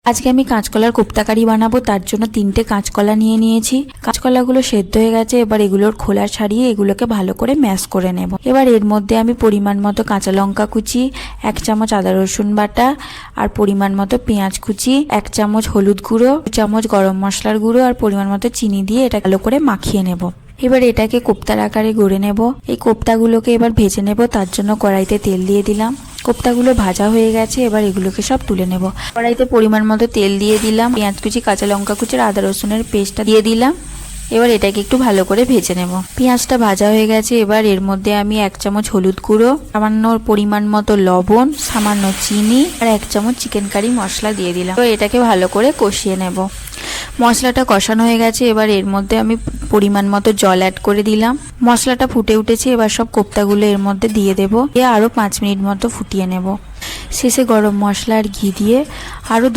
আজকে আমি কাঁচকলার কোপ্তা কারি বানাবো, তার জন্য 3টে কাঁচকলা নিয়ে নিয়েছি। কাঁচকলাগুলো সেদ্ধ হয়ে গেছে, এবার এগুলোর খোলা ছাড়িয়ে এগুলোকে ভালো করে ম্যাশ করে নেব। এবার এর মধ্যে আমি পরিমাণ মতো কাঁচা লঙ্কা কুচি, 1 চামচ আদা রসুন বাটা আর পরিমাণ মতো পেঁয়াজ কুচি, 1 চামচ হলুদ গুঁড়ো, 2 চামচ গরম মশলার গুঁড়ো আর পরিমাণ মতো চিনি দিয়ে এটা ভালো করে মাখিয়ে নেব। এবার এটাকে কোপ্তার আকারে গড়ে নেব। এই কোপ্তাগুলোকে এবার ভেজে নেব, তার জন্য কড়াইতে তেল দিয়ে দিলাম। কোপ্তাগুলো ভাজা হয়ে গেছে, এবার এগুলোকে সব তুলে নেব। কড়াইতে পরিমাণ মতো তেল দিয়ে দিলাম, পেঁয়াজ কুচি, কাঁচা লঙ্কা কুচি আর আদা রসুনের পেস্টটা দিয়ে দিলাম। এবার এটাকে একটু ভালো করে ভেজে নেব। পেঁয়াজটা ভাজা হয়ে গেছে, এবার এর মধ্যে আমি 1 চামচ হলুদ গুঁড়ো, সামান্য পরিমাণ মতো লবণ, সামান্য চিনি আর 1 চামচ চিকেন কারি মশলা দিয়ে দিলাম। তো এটাকে ভালো করে কষিয়ে নেব। মশলাটা কষানো হয়ে গেছে, এবার এর মধ্যে আমি পরিমাণ মতো জল অ্যাড করে দিলাম। মশলাটা ফুটে উঠেছে, এবার সব কোপ্তাগুলো এর মধ্যে দিয়ে দেব। দিয়ে আরও 5 মিনিট মতো ফুটিয়ে নেব। শেষে গরম মশলা আর ঘি দিয়ে আরও